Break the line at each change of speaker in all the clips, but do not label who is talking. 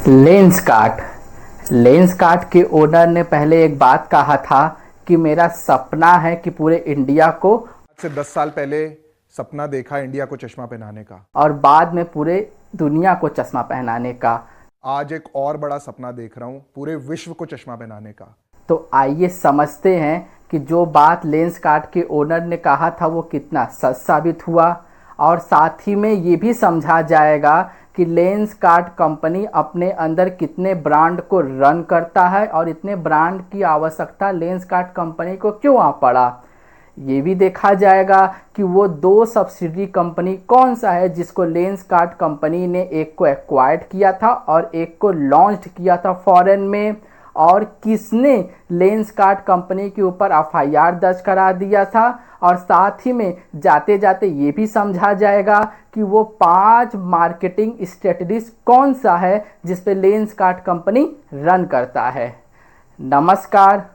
Lenskart के owner ने पहले एक बात कहा था कि मेरा सपना है कि पूरे इंडिया को,
आज से 10 साल पहले सपना देखा इंडिया को चश्मा पहनाने का,
और बाद में पूरे दुनिया को चश्मा पहनाने का।
आज एक और बड़ा सपना देख रहा हूं, पूरे विश्व को चश्मा पहनाने का।
तो आइए समझते हैं कि जो बात लेंसकार्ट के ओनर ने कहा था वो कितना सच साबित हुआ, और साथ ही में ये भी समझा जाएगा कि लेंसकार्ट कंपनी अपने अंदर कितने ब्रांड को रन करता है और इतने ब्रांड की आवश्यकता लेंसकार्ट कंपनी को क्यों आ पड़ा। ये भी देखा जाएगा कि वो दो सब्सिडरी कंपनी कौन सा है जिसको लेंसकार्ट कंपनी ने एक को एक्वायर्ड किया था और एक को लॉन्च किया था फॉरेन में, और किसने लेंसकार्ट कंपनी के ऊपर एफआईआर दर्ज करा दिया था। और साथ ही में जाते जाते ये भी समझा जाएगा कि वो 5 मार्केटिंग स्ट्रेटजीज कौन सा है जिस पे लेंसकार्ट कंपनी रन करता है। नमस्कार,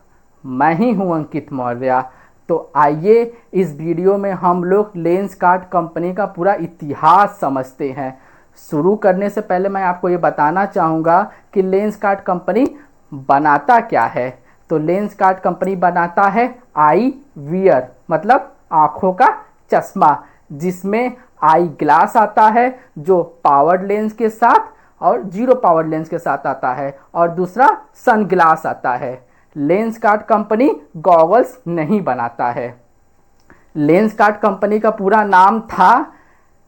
मैं ही हूँ अंकित मौर्य। तो आइए इस वीडियो में हम लोग लेंसकार्ट कंपनी का पूरा इतिहास समझते हैं। शुरू करने से पहले मैं आपको ये बताना चाहूँगा कि लेंसकार्ट कंपनी बनाता क्या है। तो लेंसकार्ट कंपनी बनाता है आई वियर, मतलब आँखों का चश्मा, जिसमें आई ग्लास आता है जो पावर्ड लेंस के साथ और जीरो पावर्ड लेंस के साथ आता है, और दूसरा सन ग्लास आता है। लेंसकार्ट कंपनी गॉगल्स नहीं बनाता है। लेंसकार्ट कंपनी का पूरा नाम था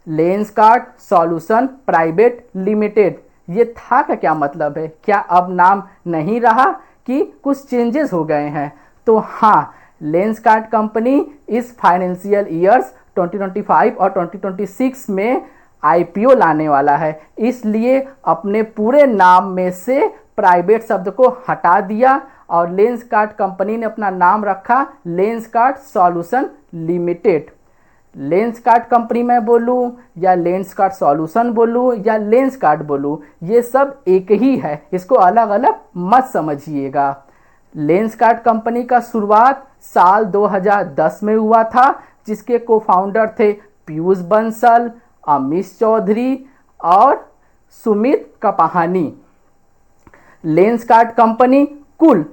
लेंसकार्ट सॉल्यूशन प्राइवेट लिमिटेड। ये था का क्या मतलब है? क्या अब नाम नहीं रहा कि कुछ चेंजेस हो गए हैं? तो हाँ, लेंसकार्ट कंपनी इस फाइनेंशियल ईयर्स 2025 और 2026 में आईपीओ लाने वाला है, इसलिए अपने पूरे नाम में से प्राइवेट शब्द को हटा दिया और लेंसकार्ट कंपनी ने अपना नाम रखा Lenskart solution limited. Lenskart company मैं बोलूँ या लेंसकार्ट सॉल्यूशन बोलूँ या लेंसकार्ट बोलूँ, ये सब एक ही है, इसको अलग अलग मत समझिएगा। लेंसकार्ट कंपनी का शुरुआत साल 2010 में हुआ था, जिसके को फाउंडर थे पीयूष बंसल, अमित चौधरी और सुमित कपाहानी। लेंसकार्ट कंपनी कुल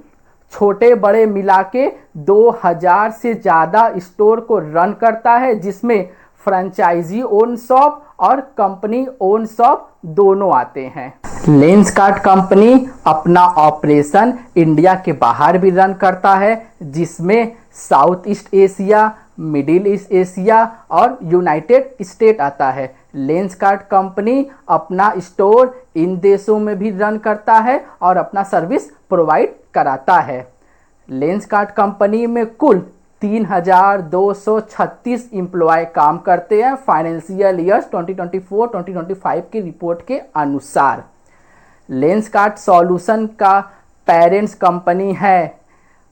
छोटे बड़े मिला के 2000 से ज़्यादा स्टोर को रन करता है, जिसमें फ्रेंचाइजी ओन शॉप और कंपनी ओन शॉप दोनों आते हैं। लेंसकार्ट कंपनी अपना ऑपरेशन इंडिया के बाहर भी रन करता है, जिसमें south east Asia, middle east Asia और यूनाइटेड स्टेट आता है। लेंसकार्ट कंपनी अपना स्टोर इन देशों में भी रन करता है और अपना सर्विस प्रोवाइड कराता है। लेंसकार्ट कंपनी में कुल 3236 एम्प्लॉय काम करते हैं फाइनेंशियल ईयर्स 2024-2025 की रिपोर्ट के अनुसार। लेंसकार्ट सॉल्यूशन का पेरेंट्स कंपनी है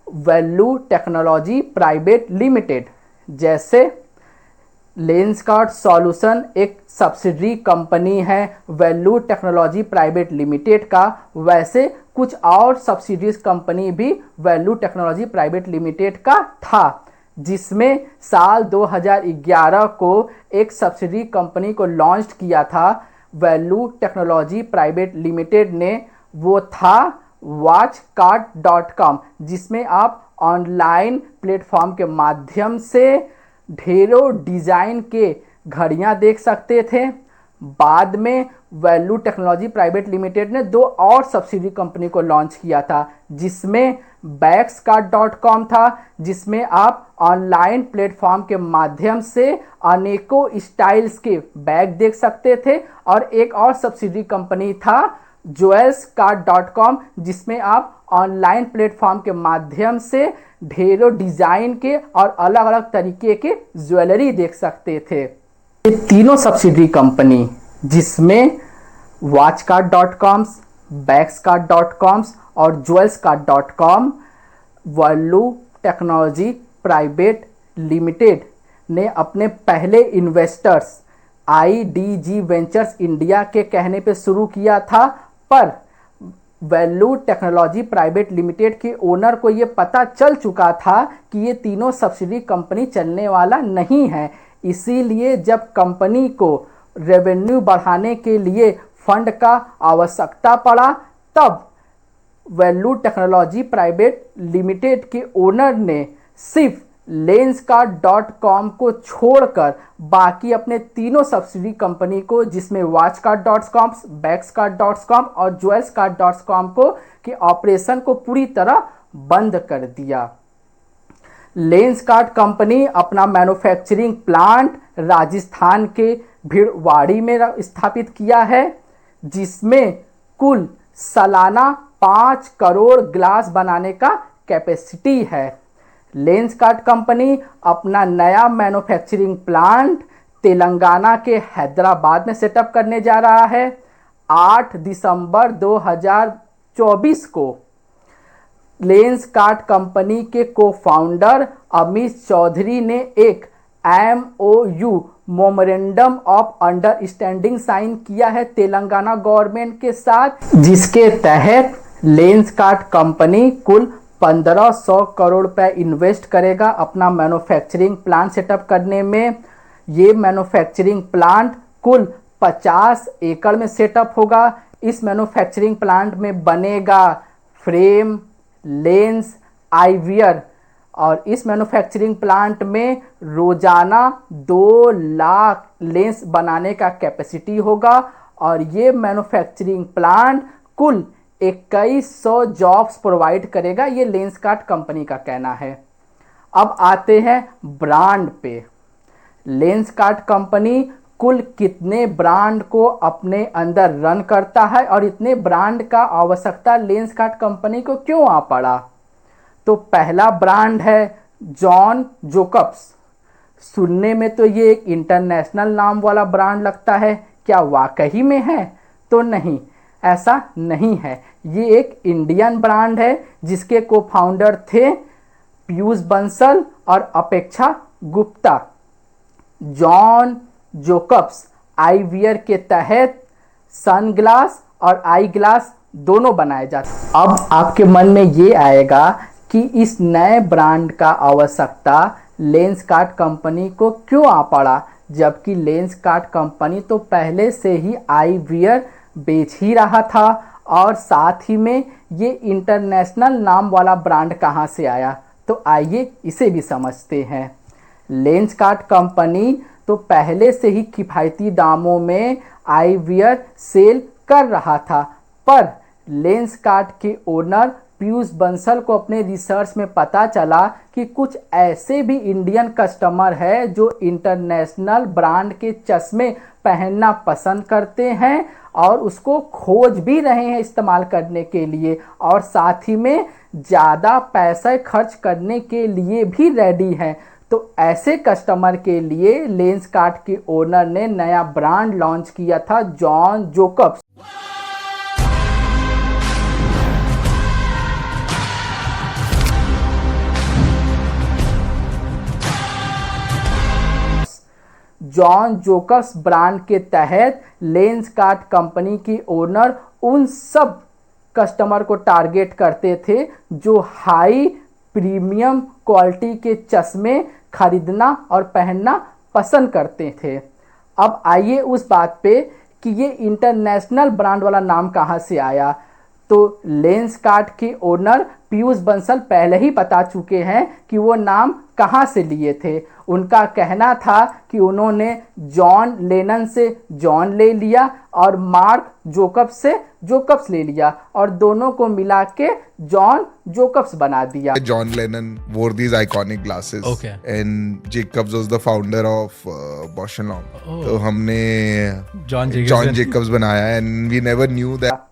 वैल्यू टेक्नोलॉजी प्राइवेट लिमिटेड। जैसे लेंसकार्ट सॉल्यूशन एक सब्सिडरी कंपनी है वैल्यू टेक्नोलॉजी प्राइवेट लिमिटेड का, वैसे कुछ और सब्सिडरीज कंपनी भी वैल्यू टेक्नोलॉजी प्राइवेट लिमिटेड का था, जिसमें साल 2011 को एक सब्सिडरी कंपनी को लॉन्च किया था वैल्यू टेक्नोलॉजी प्राइवेट लिमिटेड ने। वो था watchcart.com, जिसमें आप ऑनलाइन प्लेटफॉर्म के माध्यम से ढेरों डिज़ाइन के घड़ियां देख सकते थे। बाद में वैल्यू टेक्नोलॉजी प्राइवेट लिमिटेड ने 2 और सब्सिडरी कंपनी को लॉन्च किया था, जिसमें bagscart.com था, जिसमें आप ऑनलाइन प्लेटफॉर्म के माध्यम से अनेकों स्टाइल्स के बैग देख सकते थे, और एक और सब्सिडरी कंपनी था jewelscart.com, जिसमें आप ऑनलाइन प्लेटफॉर्म के माध्यम से ढेरों डिज़ाइन के और अलग अलग तरीके के ज्वेलरी देख सकते थे। ये तीनों सब्सिडरी कंपनी, जिसमें watchcart.com, bagscart.com और jewelscart.com, value technology private limited ने अपने पहले इन्वेस्टर्स आईडीजी वेंचर्स इंडिया के कहने पे शुरू किया था, पर वैल्यू टेक्नोलॉजी प्राइवेट लिमिटेड के ओनर को ये पता चल चुका था कि ये तीनों सब्सिडरी कंपनी चलने वाला नहीं है। इसीलिए जब कंपनी को रेवेन्यू बढ़ाने के लिए फंड का आवश्यकता पड़ा, तब वैल्यू टेक्नोलॉजी प्राइवेट लिमिटेड के ओनर ने सिर्फ लेंसकार्ट.com को छोड़कर बाकी अपने तीनों सब्सिडी कंपनी को, जिसमें वॉचकार्ट.com, बैग्सकार्ट.com और ज्वेल्सकार्ट.com को के ऑपरेशन को पूरी तरह बंद कर दिया। लेंसकार्ट कंपनी अपना मैन्युफैक्चरिंग प्लांट राजस्थान के भिड़वाड़ी में स्थापित किया है, जिसमें कुल सालाना 5 करोड़ ग्लास बनाने का कैपेसिटी है। लेंसकार्ट कंपनी अपना नया मैन्युफैक्चरिंग प्लांट तेलंगाना के हैदराबाद में सेटअप करने जा रहा है। 8 दिसंबर 2024 को लेंसकार्ट कंपनी के को-फाउंडर अमित चौधरी ने एक MOU memorandum of understanding sign किया है तेलंगाना गवर्नमेंट के साथ, जिसके तहत लेंसकार्ट कंपनी कुल 1500 करोड़ रुपए इन्वेस्ट करेगा अपना मैन्युफैक्चरिंग प्लांट सेटअप करने में। ये मैन्युफैक्चरिंग प्लांट कुल 50 एकड़ में सेटअप होगा। इस मैन्युफैक्चरिंग प्लांट में बनेगा फ्रेम, लेंस, आईवीआर, और इस मैन्युफैक्चरिंग प्लांट में रोजाना 2 लाख लेंस बनाने का कैपेसिटी होगा। और ये मैन्युफैक्चरिंग प्लांट कुल 2100 जॉब्स प्रोवाइड करेगा, ये लेंसकार्ट कंपनी का कहना है। अब आते हैं ब्रांड पे। लेंसकार्ट कंपनी कुल कितने ब्रांड को अपने अंदर रन करता है और इतने ब्रांड का आवश्यकता लेंसकार्ट कंपनी को क्यों आ पड़ा? तो पहला ब्रांड है जॉन जोकब्स। सुनने में तो ये एक इंटरनेशनल नाम वाला ब्रांड लगता है, क्या वाकई में है? तो नहीं, ऐसा नहीं है। ये एक इंडियन ब्रांड है जिसके को फाउंडर थे पीयूष बंसल और अपेक्षा गुप्ता। जॉन जोकब्स आईवीआर के तहत सनग्लास और आई ग्लास दोनों बनाए जाते हैं। अब आपके मन में ये आएगा कि इस नए ब्रांड का आवश्यकता लेंसकार्ट कंपनी को क्यों आ पड़ा, जबकि लेंसकार्ट कंपनी तो पहले से ही आईवीआर बेच ही रहा था, और साथ ही में ये इंटरनेशनल नाम वाला ब्रांड कहाँ से आया? तो आइए इसे भी समझते हैं। लेंसकार्ट कंपनी तो पहले से ही किफ़ायती दामों में आईवीआर सेल कर रहा था, पर लेंसकार्ट के ओनर पीयूष बंसल को अपने रिसर्च में पता चला कि कुछ ऐसे भी इंडियन कस्टमर है जो इंटरनेशनल ब्रांड के चश्मे पहनना पसंद करते हैं और उसको खोज भी रहे हैं इस्तेमाल करने के लिए, और साथ ही में ज़्यादा पैसे खर्च करने के लिए भी रेडी हैं। तो ऐसे कस्टमर के लिए लेंसकार्ट के ओनर ने नया ब्रांड लॉन्च किया था, जॉन जोकब्स। जॉन जोकब्स ब्रांड के तहत लेंसकार्ट कंपनी की ओनर उन सब कस्टमर को टारगेट करते थे जो हाई प्रीमियम क्वालिटी के चश्मे खरीदना और पहनना पसंद करते थे। अब आइए उस बात पे कि ये इंटरनेशनल ब्रांड वाला नाम कहाँ से आया। तो लेंसकार्ट के ओनर पीयूष बंसल पहले ही बता चुके हैं कि वो नाम कहाँ से लिए थे। उनका कहना था कि उन्होंने जॉन लेनन से जॉन ले लिया और मार्क जोकब्स से जोकब्स ले लिया और दोनों को मिला के जॉन जोकब्स बना दिया।
John Lennon wore these iconic glasses,
Okay.
and Jacobs was the founder of Bausch & Lomb.
Oh.
तो हमने
John
Jacobs बनाया, and we never knew that.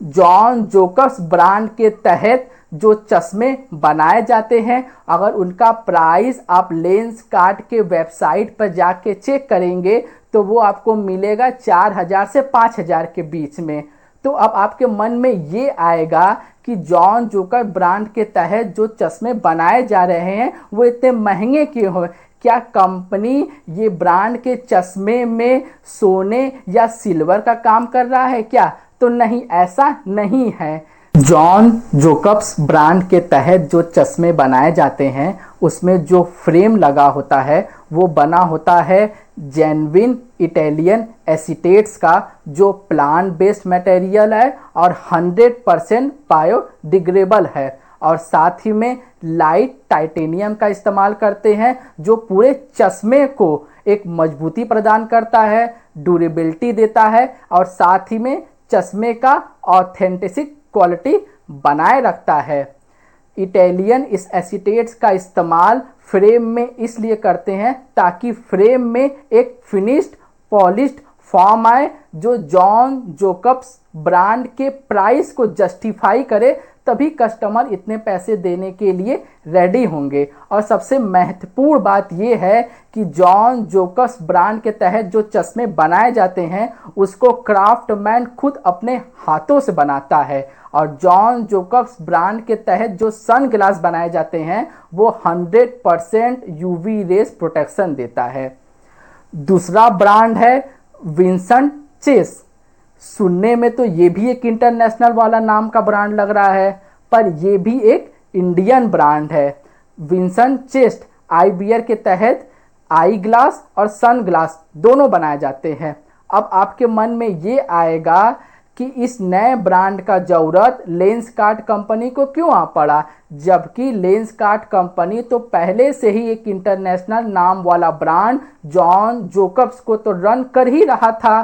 John Jacobs brand के तहत जो चश्मे बनाए जाते हैं, अगर उनका प्राइस आप लेंसकार्ट के वेबसाइट पर जाके चेक करेंगे तो वो आपको मिलेगा 4000 से 5000 के बीच में। तो अब आपके मन में ये आएगा कि जॉन जोकब्स ब्रांड के तहत जो चश्मे बनाए जा रहे हैं वो इतने महंगे क्यों हो? क्या कंपनी ये ब्रांड के चश्मे में सोने या सिल्वर का काम कर रहा है क्या? तो नहीं, ऐसा नहीं है। जॉन जोकब्स ब्रांड के तहत जो चश्मे बनाए जाते हैं उसमें जो फ्रेम लगा होता है वो बना होता है जेन्युइन इटालियन एसीटेट्स का जो प्लांट बेस्ड मटेरियल है और 100% बायोडिग्रेडेबल है, और साथ ही में लाइट टाइटेनियम का इस्तेमाल करते हैं जो पूरे चश्मे को एक मजबूती प्रदान करता है, ड्यूरेबिलिटी देता है और साथ ही में चश्मे का ऑथेंटिक क्वालिटी बनाए रखता है। इटालियन इस एसीटेट्स का इस्तेमाल फ्रेम में इसलिए करते हैं ताकि फ्रेम में एक फिनिश्ड पॉलिश्ड फॉर्म आए जो जॉन जोकब्स ब्रांड के प्राइस को जस्टिफाई करे, तभी कस्टमर इतने पैसे देने के लिए रेडी होंगे। और सबसे महत्वपूर्ण बात यह है कि जॉन जोकब्स ब्रांड के तहत जो चश्मे बनाए जाते हैं उसको क्राफ्टमैन खुद अपने हाथों से बनाता है, और जॉन जोकब्स ब्रांड के तहत जो सन ग्लास बनाए जाते हैं वो 100% यूवी रेस प्रोटेक्शन देता है। दूसरा ब्रांड है विंसेंट चेस। सुनने में तो ये भी एक इंटरनेशनल वाला नाम का ब्रांड लग रहा है, पर ये भी एक इंडियन ब्रांड है। विंसेंट चेस आई बियर के तहत आई ग्लास और सन ग्लास दोनों बनाए जाते हैं। अब आपके मन में ये आएगा कि इस नए ब्रांड का जरूरत लेंसकार्ट कंपनी को क्यों आ पड़ा, जबकि लेंसकार्ट कंपनी तो पहले से ही एक इंटरनेशनल नाम वाला ब्रांड जॉन जोकब्स को तो रन कर ही रहा था।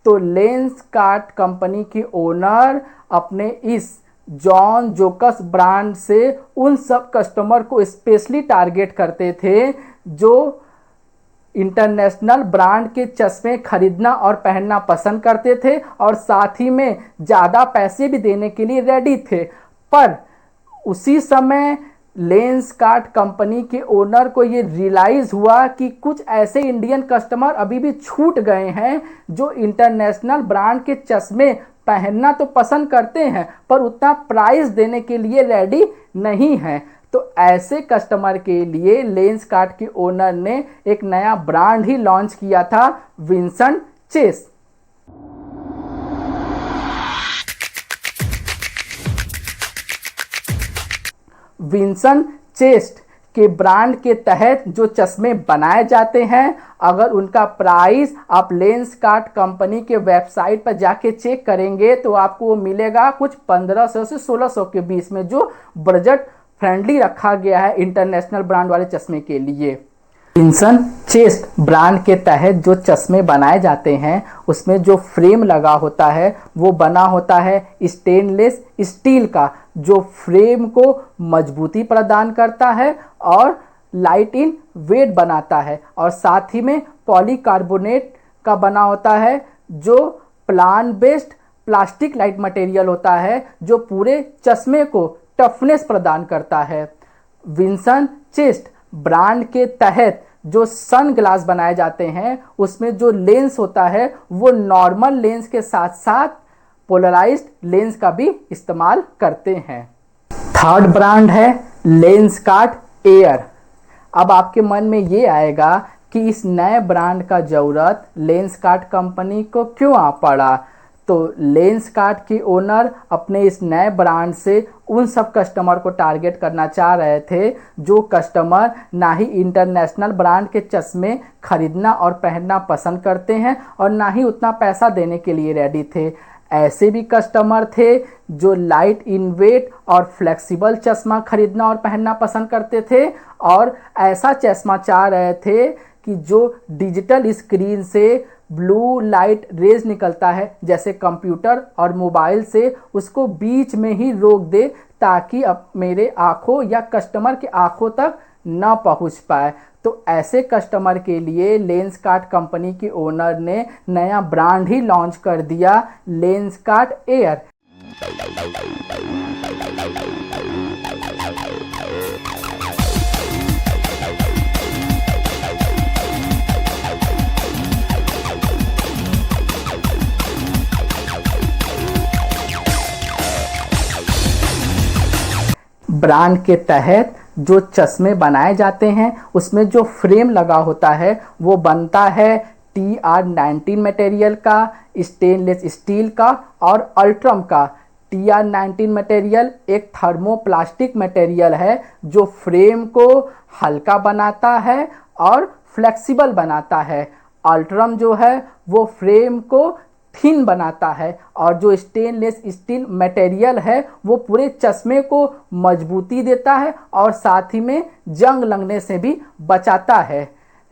तो लेंसकार्ट कंपनी के ओनर अपने इस जॉन जोकब्स ब्रांड से उन सब कस्टमर को स्पेशली टारगेट करते थे जो इंटरनेशनल ब्रांड के चश्मे खरीदना और पहनना पसंद करते थे और साथ ही में ज़्यादा पैसे भी देने के लिए रेडी थे। पर उसी समय लेंसकार्ट कंपनी के ओनर को ये रियलाइज़ हुआ कि कुछ ऐसे इंडियन कस्टमर अभी भी छूट गए हैं जो इंटरनेशनल ब्रांड के चश्मे पहनना तो पसंद करते हैं पर उतना प्राइस देने के लिए रेडी नहीं हैं। तो ऐसे कस्टमर के लिए लेंसकार्ट के ओनर ने एक नया ब्रांड ही लॉन्च किया था, विंसेंट चेस। विंसेंट चेस के ब्रांड के तहत जो चश्मे बनाए जाते हैं, अगर उनका प्राइस आप लेंसकार्ट कंपनी के वेबसाइट पर जाके चेक करेंगे तो आपको वो मिलेगा कुछ 1500 से 1600 के बीच में, जो बजट फ्रेंडली रखा गया है इंटरनेशनल ब्रांड वाले चश्मे के लिए। विंसेंट चेस ब्रांड के तहत जो चश्मे बनाए जाते हैं उसमें जो फ्रेम लगा होता है वो बना होता है स्टेनलेस स्टील का, जो फ्रेम को मजबूती प्रदान करता है और लाइट इन वेट बनाता है, और साथ ही में पॉलीकार्बोनेट का बना होता है जो plant based plastic light material होता है जो पूरे चश्मे को टफनेस प्रदान करता है। विंसेंट चेस ब्रांड के तहत जो सन ग्लास बनाए जाते हैं उसमें जो लेंस होता है वो नॉर्मल लेंस के साथ साथ पोलराइज्ड लेंस का भी इस्तेमाल करते हैं। थर्ड ब्रांड है लेंसकार्ट एयर। अब आपके मन में ये आएगा कि इस नए ब्रांड का जरूरत लेंसकार्ट कंपनी को क्यों आ पड़ा। तो लेंसकार्ट के ओनर अपने इस नए ब्रांड से उन सब कस्टमर को टारगेट करना चाह रहे थे जो कस्टमर ना ही इंटरनेशनल ब्रांड के चश्मे खरीदना और पहनना पसंद करते हैं और ना ही उतना पैसा देने के लिए रेडी थे। ऐसे भी कस्टमर थे जो लाइट इन वेट और फ्लेक्सिबल चश्मा खरीदना और पहनना पसंद करते थे, और ऐसा चश्मा चाह रहे थे कि जो डिजिटल स्क्रीन से ब्लू लाइट रेज निकलता है जैसे कंप्यूटर और मोबाइल से, उसको बीच में ही रोक दे ताकि अब मेरे आँखों या कस्टमर के आँखों तक ना पहुंच पाए। तो ऐसे कस्टमर के लिए लेंसकार्ट कंपनी के ओनर ने नया ब्रांड ही लॉन्च कर दिया, लेंसकार्ट एयर। ब्रांड के तहत जो चश्मे बनाए जाते हैं उसमें जो फ्रेम लगा होता है वो बनता है TR19 मटेरियल का, स्टेनलेस स्टील का और अल्ट्रम का। TR19 मटेरियल एक थर्मोप्लास्टिक मटेरियल है जो फ्रेम को हल्का बनाता है और फ्लेक्सिबल बनाता है। अल्ट्रम जो है वो फ्रेम को थिन बनाता है और जो स्टेनलेस स्टील मटेरियल है वो पूरे चश्मे को मजबूती देता है और साथ ही में जंग लगने से भी बचाता है।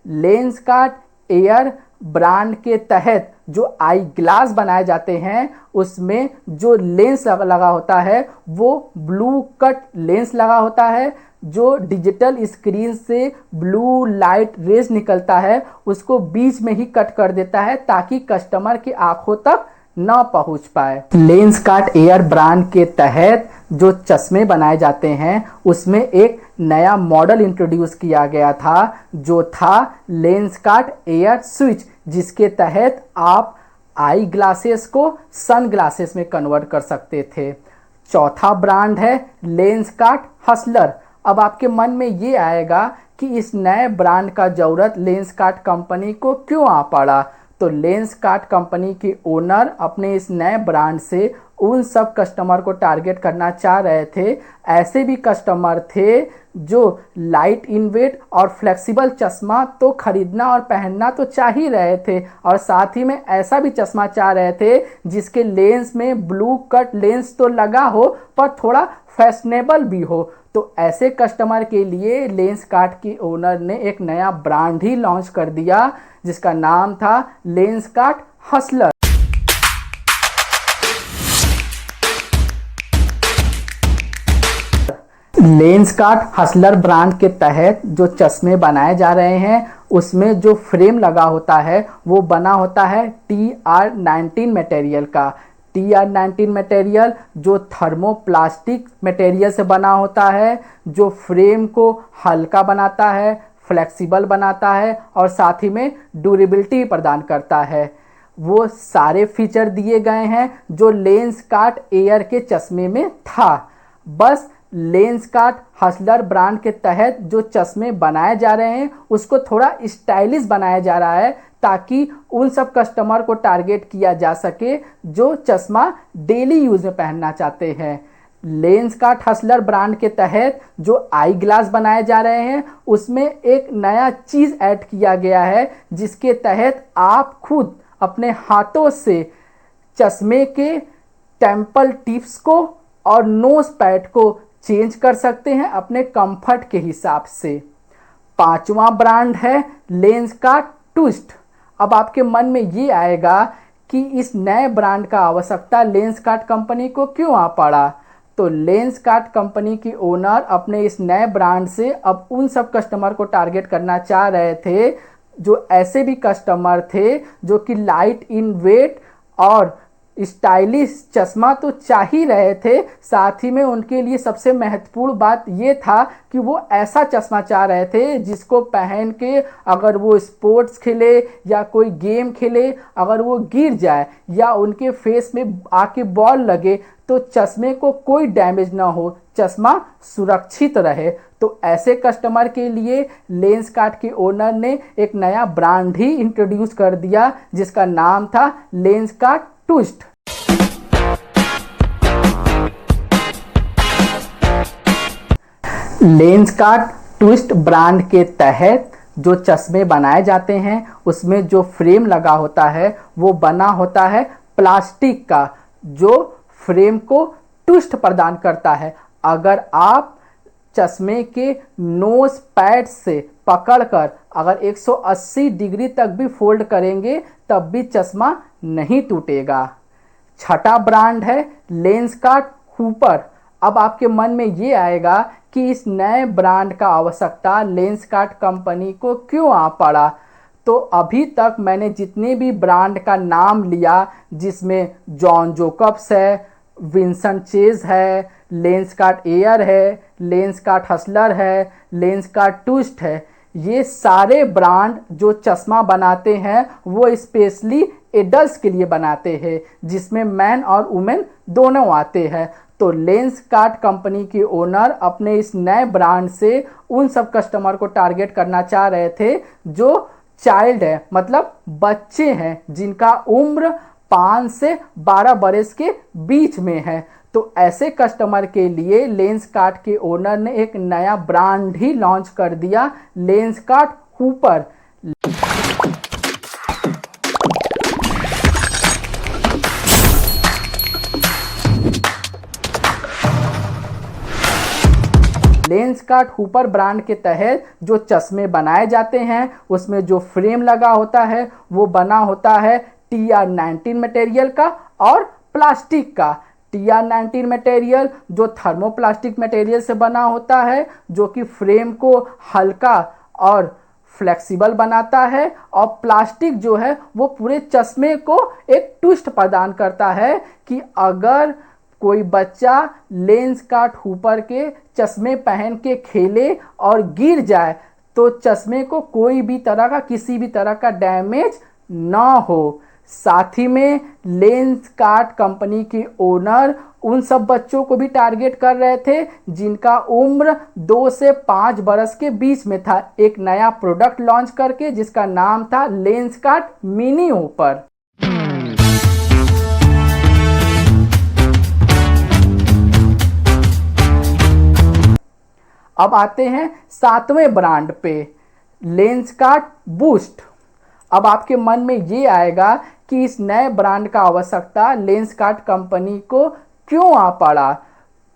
लेंसकार्ट एयर ब्रांड के तहत जो आई ग्लास बनाए जाते हैं उसमें जो लेंस लगा होता है वो ब्लू कट लेंस लगा होता है। जो डिजिटल स्क्रीन से ब्लू लाइट रेज निकलता है उसको बीच में ही कट कर देता है ताकि कस्टमर की आंखों तक न पहुंच पाए। लेंसकार्ट एयर ब्रांड के तहत जो चश्मे बनाए जाते हैं उसमें एक नया मॉडल इंट्रोड्यूस किया गया था जो था लेंसकार्ट एयर स्विच, जिसके तहत आप आई ग्लासेस को सन ग्लासेस में कन्वर्ट कर सकते थे। चौथा ब्रांड है लेंसकार्ट हसलर। अब आपके मन में ये आएगा कि इस नए ब्रांड का ज़रूरत लेंसकार्ट कंपनी को क्यों आ पड़ा। तो लेंसकार्ट कंपनी के ओनर अपने इस नए ब्रांड से उन सब कस्टमर को टारगेट करना चाह रहे थे, ऐसे भी कस्टमर थे जो लाइट इन वेट और फ्लेक्सिबल चश्मा तो खरीदना और पहनना तो चाह ही रहे थे और साथ ही में ऐसा भी चश्मा चाह रहे थे जिसके लेंस में ब्लू कट लेंस तो लगा हो पर थोड़ा फैशनेबल भी हो। तो ऐसे कस्टमर के लिए लेंसकार्ट की ओनर ने एक नया ब्रांड ही लॉन्च कर दिया जिसका नाम था Lenskart Hustler. Lenskart Hustler brand के तहत जो चश्मे बनाए जा रहे हैं उसमें जो फ्रेम लगा होता है वो बना होता है TR19 मटेरियल का। TR19 मटेरियल जो थर्मोप्लास्टिक मटेरियल से बना होता है, जो फ्रेम को हल्का बनाता है, फ्लेक्सिबल बनाता है और साथ ही में ड्यूरेबिलिटी प्रदान करता है। वो सारे फीचर दिए गए हैं जो लेंसकार्ट एयर के चश्मे में था। बस लेंसकार्ट हसलर ब्रांड के तहत जो चश्मे बनाए जा रहे हैं उसको थोड़ा स्टाइलिश बनाया जा रहा है ताकि उन सब कस्टमर को टारगेट किया जा सके जो चश्मा डेली यूज में पहनना चाहते हैं। लेंसकार्ट हसलर ब्रांड के तहत जो आई ग्लास बनाए जा रहे हैं उसमें एक नया चीज़ ऐड किया गया है जिसके तहत आप खुद अपने हाथों से चश्मे के टेम्पल टिप्स को और नोज पैड को चेंज कर सकते हैं अपने कंफर्ट के हिसाब से। पांचवा ब्रांड है लेंसकार्ट ट्विस्ट। अब आपके मन में ये आएगा कि इस नए ब्रांड का आवश्यकता लेंसकार्ट कंपनी को क्यों आ पड़ा। तो लेंसकार्ट कंपनी की ओनर अपने इस नए ब्रांड से अब उन सब कस्टमर को टारगेट करना चाह रहे थे जो ऐसे भी कस्टमर थे जो कि लाइट इन वेट और स्टाइलिश चश्मा तो चाह ही रहे थे, साथ ही में उनके लिए सबसे महत्वपूर्ण बात ये था कि वो ऐसा चश्मा चाह रहे थे जिसको पहन के अगर वो स्पोर्ट्स खेले या कोई गेम खेले, अगर वो गिर जाए या उनके फेस में आके बॉल लगे तो चश्मे को कोई डैमेज ना हो, चश्मा सुरक्षित रहे। तो ऐसे कस्टमर के लिए लेंसकार्ट के ओनर ने एक नया ब्रांड ही इंट्रोड्यूस कर दिया जिसका नाम था Lenskart twist. Lenskart twist brand के तहत जो चश्मे बनाए जाते हैं उसमें जो फ्रेम लगा होता है वो बना होता है प्लास्टिक का, जो फ्रेम को ट्विस्ट प्रदान करता है। अगर आप चश्मे के नोज पैड से पकड़कर अगर 180 डिग्री तक भी फोल्ड करेंगे तब भी चश्मा नहीं टूटेगा। छठा ब्रांड है लेंसकार्ट हूपर। अब आपके मन में ये आएगा कि इस नए ब्रांड का आवश्यकता लेंसकार्ट कंपनी को क्यों आ पड़ा। तो अभी तक मैंने जितने भी ब्रांड का नाम लिया जिसमें जॉन जोकब्स है, विंसन चेज है, लेंसकार्ट एयर है, लेंसकार्ट हसलर है, लेंसकार्ट ट्विस्ट है, ये सारे ब्रांड जो चश्मा बनाते हैं वो स्पेशली एडल्ट्स के लिए बनाते हैं जिसमें मैन और वुमेन दोनों आते हैं। तो लेंसकार्ट कंपनी के ओनर अपने इस नए ब्रांड से उन सब कस्टमर को टारगेट करना चाह रहे थे जो चाइल्ड है, मतलब बच्चे हैं जिनका उम्र 5 से 12 बरस के बीच में है। तो ऐसे कस्टमर के लिए लेंसकार्ट के ओनर ने एक नया ब्रांड ही लॉन्च कर दिया, Lenskart Hooper. Lens cart Hooper brand के तहत जो चश्मे बनाए जाते हैं उसमें जो फ्रेम लगा होता है वो बना होता है TR19 मटेरियल का और प्लास्टिक का। TR19 मटेरियल जो थर्मोप्लास्टिक मटेरियल से बना होता है, जो कि फ्रेम को हल्का और फ्लेक्सिबल बनाता है, और प्लास्टिक जो है वो पूरे चश्मे को एक ट्विस्ट प्रदान करता है कि अगर कोई बच्चा लेंस कार्ट हुपर के चश्मे पहन के खेले और गिर जाए तो चश्मे को कोई भी तरह का किसी भी तरह का डैमेज ना हो। साथ ही में लेंस कार्ट कंपनी के ओनर उन सब बच्चों को भी टारगेट कर रहे थे जिनका उम्र 2 से 5 बरस के बीच में था, एक नया प्रोडक्ट लॉन्च करके जिसका नाम था लेंस कार्ट मिनी हुपर। अब आते हैं 7वें ब्रांड पे, लेंस कार्ट बूस्ट। अब आपके मन में ये आएगा कि इस नए ब्रांड का आवश्यकता लेंस कार्ट कंपनी को क्यों आ पड़ा।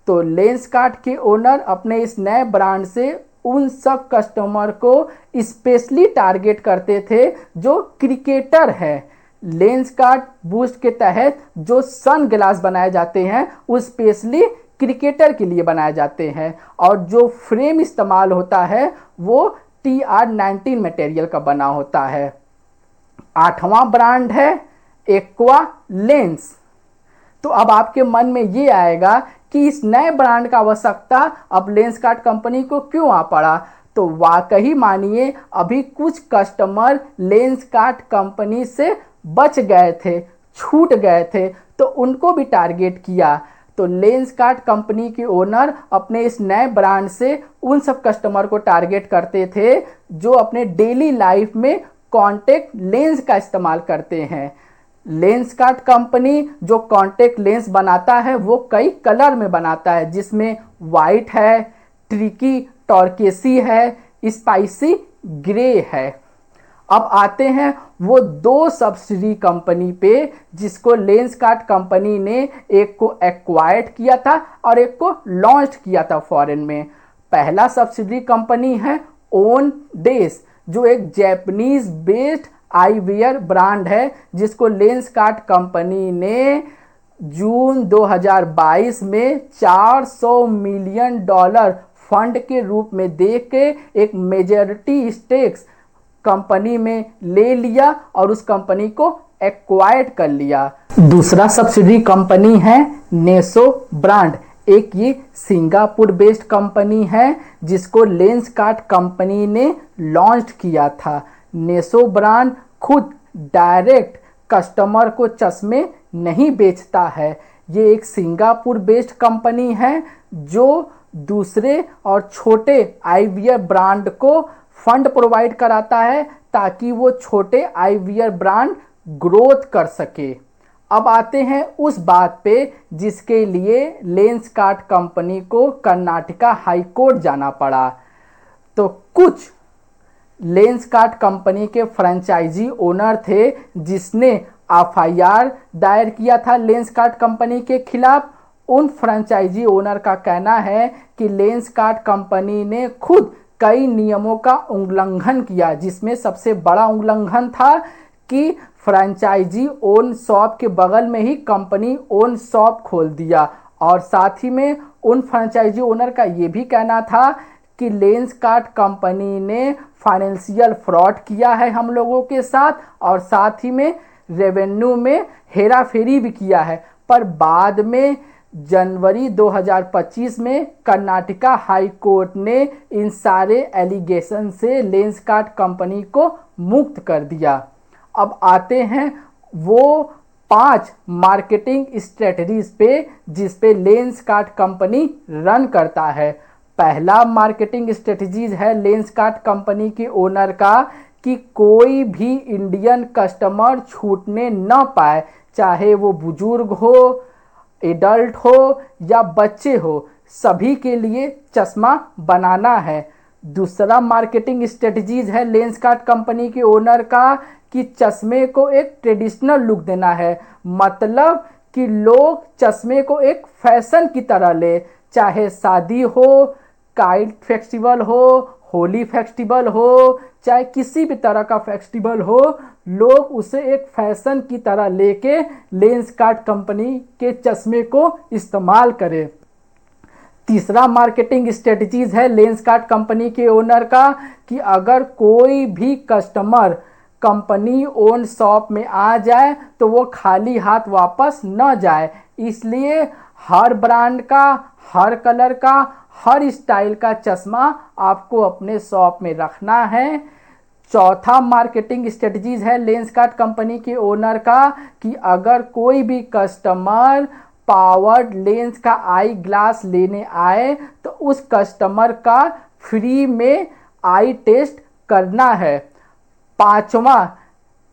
तो लेंस कार्ट के ओनर अपने इस नए ब्रांड से उन सब कस्टमर को स्पेशली टारगेट करते थे जो क्रिकेटर है। लेंस कार्ट बूस्ट के तहत जो सन ग्लास बनाए जाते हैं वो स्पेशली क्रिकेटर के लिए बनाए जाते हैं, और जो फ्रेम इस्तेमाल होता है वो TR19 मटेरियल का बना होता है। 8वां ब्रांड है एक्वा लेंस। तो अब आपके मन में ये आएगा कि इस नए ब्रांड का आवश्यकता अब लेंस कार्ट कंपनी को क्यों आ पड़ा। तो वाकई मानिए अभी कुछ कस्टमर लेंस कार्ट कंपनी से बच गए थे, छूट गए थे, तो उनको भी टारगेट किया। तो लेंस कार्ट कंपनी के ओनर अपने इस नए ब्रांड से उन सब कस्टमर को टारगेट करते थे जो अपने डेली लाइफ में कॉन्टेक्ट लेंस का इस्तेमाल करते हैं। लेंस कार्ट कंपनी जो कॉन्टेक्ट लेंस बनाता है वो कई कलर में बनाता है, जिसमें वाइट है, ट्रिकी टॉर्केसी है, स्पाइसी ग्रे है। अब आते हैं वो 2 सब्सिडी कंपनी पे जिसको लेंस कार्ट कंपनी ने एक को एक्वायर्ड किया था और एक को लॉन्च किया था फॉरेन में। पहला सब्सिडी कंपनी है ओन डेस, जो एक जापानीज बेस्ड आईवियर ब्रांड है जिसको लेंस कार्ट कंपनी ने जून 2022 में $400 मिलियन फंड के रूप में दे के एक मेजॉरिटी स्टेक्स कंपनी में ले लिया और उस कंपनी को एक्वायर्ड कर लिया। दूसरा सब्सिडी कंपनी है नेसो ब्रांड, एक ये सिंगापुर बेस्ड कंपनी है जिसको लेंस कार्ट कंपनी ने लॉन्च किया था। नेसो ब्रांड खुद डायरेक्ट कस्टमर को चश्मे नहीं बेचता है, ये एक सिंगापुर बेस्ड कंपनी है जो दूसरे और छोटे आईवियर ब्रांड को फंड प्रोवाइड कराता है ताकि वो छोटे आईवियर ब्रांड ग्रोथ कर सके। अब आते हैं उस बात पे जिसके लिए लेंस कार्ट कंपनी को कर्नाटका हाई कोर्ट जाना पड़ा। तो कुछ लेंस कार्ट कंपनी के फ्रेंचाइजी ओनर थे जिसने FIR दायर किया था लेंस कार्ट कंपनी के खिलाफ। उन फ्रेंचाइजी ओनर का कहना है कि लेंस कार्ट कंपनी ने खुद कई नियमों का उल्लंघन किया, जिसमें सबसे बड़ा उल्लंघन था कि फ्रेंचाइजी ओन शॉप के बगल में ही कंपनी ओन शॉप खोल दिया। और साथ ही में उन फ्रेंचाइजी ओनर का ये भी कहना था कि लेंस कार्ट कंपनी ने फाइनेंशियल फ्रॉड किया है हम लोगों के साथ, और साथ ही में रेवेन्यू में हेरा फेरी भी किया है। पर बाद में जनवरी 2025 में कर्नाटका हाई कोर्ट ने इन सारे एलिगेशन से लेंस कार्ट कंपनी को मुक्त कर दिया। अब आते हैं वो 5 मार्केटिंग स्ट्रेटजीज पे जिस पे लेंस कार्ट कंपनी रन करता है। पहला मार्केटिंग स्ट्रेटजीज है लेंस कार्ट कंपनी के ओनर का कि कोई भी इंडियन कस्टमर छूटने न पाए, चाहे वो बुजुर्ग हो, एडल्ट हो या बच्चे हो, सभी के लिए चश्मा बनाना है। दूसरा मार्केटिंग स्ट्रेटजीज है लेंस कार्ट कंपनी के ओनर का कि चश्मे को एक ट्रेडिशनल लुक देना है, मतलब कि लोग चश्मे को एक फैशन की तरह ले, चाहे शादी हो, काइट फेस्टिवल हो, होली फेस्टिवल हो, चाहे किसी भी तरह का फेस्टिवल हो, लोग उसे एक फैशन की तरह लेके लेंसकार्ट कंपनी के चश्मे को इस्तेमाल करें। तीसरा मार्केटिंग स्ट्रेटजीज है लेंसकार्ट कंपनी के ओनर का कि अगर कोई भी कस्टमर कंपनी ओन शॉप में आ जाए तो वो खाली हाथ वापस न जाए, इसलिए हर ब्रांड का, हर कलर का, हर स्टाइल का चश्मा आपको अपने शॉप में रखना है। चौथा मार्केटिंग स्ट्रेटजीज है लेंसकार्ट कंपनी के ओनर का कि अगर कोई भी कस्टमर पावर्ड लेंस का आई ग्लास लेने आए तो उस कस्टमर का फ्री में आई टेस्ट करना है। पांचवा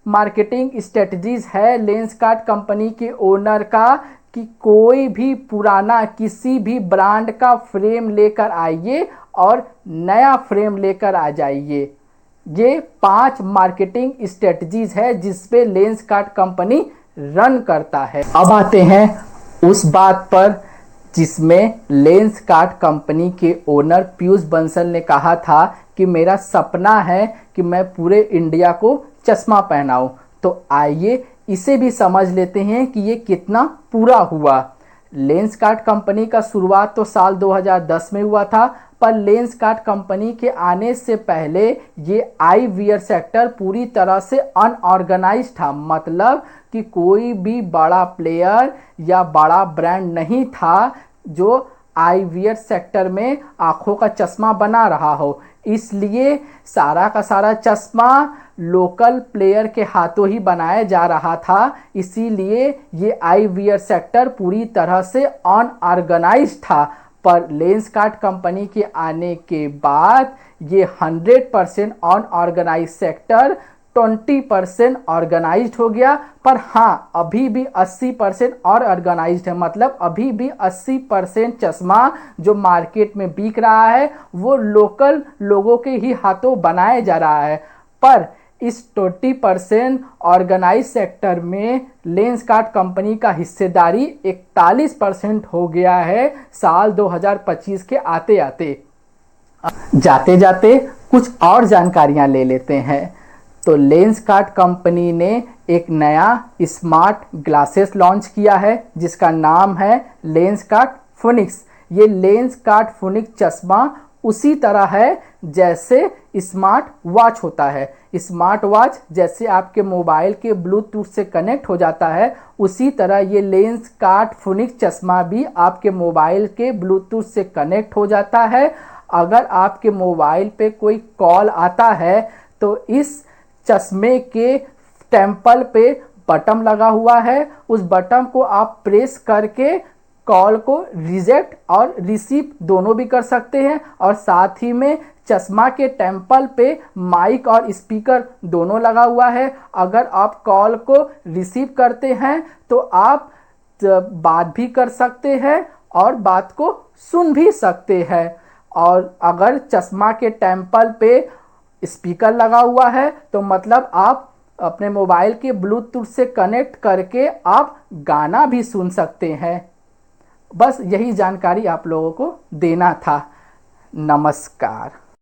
मार्केटिंग स्ट्रेटजीज है लेंसकार्ट कंपनी के ओनर का कि कोई भी पुराना किसी भी ब्रांड का फ्रेम लेकर आइए और नया फ्रेम लेकर आ जाइए। ये 5 मार्केटिंग स्ट्रेटजीज है जिसपे लेंसकार्ट कंपनी रन करता है। अब आते हैं उस बात पर जिसमें लेंसकार्ट कंपनी के ओनर पीयूष बंसल ने कहा था कि मेरा सपना है कि मैं पूरे इंडिया को चश्मा पहनाऊं। तो आइए इसे भी समझ लेते हैं कि ये कितना पूरा हुआ। लेंसकार्ट कंपनी का शुरुआत तो साल 2010 में हुआ था, पर लेंसकार्ट कंपनी के आने से पहले ये आई वियर सेक्टर पूरी तरह से अनऑर्गेनाइज था। मतलब कि कोई भी बड़ा प्लेयर या बड़ा ब्रांड नहीं था जो आई वियर सेक्टर में आंखों का चश्मा बना रहा हो, इसलिए सारा का सारा चश्मा लोकल प्लेयर के हाथों ही बनाया जा रहा था। इसीलिए ये आई वियर सेक्टर पूरी तरह से अनऑर्गेनाइज था। पर लेंसकार्ट कंपनी के आने के बाद ये 100% अनऑर्गेनाइज सेक्टर 20% ऑर्गेनाइज्ड हो गया। पर हाँ, अभी भी 80% और ऑर्गेनाइज्ड है। मतलब अभी भी 80% चश्मा जो मार्केट में बिक रहा है वो लोकल लोगों के ही हाथों बनाया जा रहा है। पर इस 20% ऑर्गेनाइज सेक्टर में लेंसकार्ट कंपनी का हिस्सेदारी 41% हो गया है साल 2025 के आते आते। जाते जाते कुछ और जानकारियां ले लेते हैं। तो लेंसकार्ट कंपनी ने एक नया स्मार्ट ग्लासेस लॉन्च किया है जिसका नाम है लेंसकार्ट फीनिक्स। ये लेंसकार्ट फीनिक्स चश्मा उसी तरह है जैसे स्मार्ट वॉच होता है। स्मार्ट वॉच जैसे आपके मोबाइल के ब्लूटूथ से कनेक्ट हो जाता है, उसी तरह ये लेंसकार्ट फीनिक्स चश्मा भी आपके मोबाइल के ब्लूटूथ से कनेक्ट हो जाता है। अगर आपके मोबाइल पे कोई कॉल आता है तो इस चश्मे के टेम्पल पे बटन लगा हुआ है, उस बटन को आप प्रेस करके कॉल को रिजेक्ट और रिसीव दोनों भी कर सकते हैं। और साथ ही में चश्मा के टेम्पल पे माइक और स्पीकर दोनों लगा हुआ है। अगर आप कॉल को रिसीव करते हैं तो आप बात भी कर सकते हैं और बात को सुन भी सकते हैं। और अगर चश्मा के टेम्पल पे स्पीकर लगा हुआ है तो मतलब आप अपने मोबाइल के ब्लूटूथ से कनेक्ट करके आप गाना भी सुन सकते हैं। बस यही जानकारी आप लोगों को देना था। नमस्कार।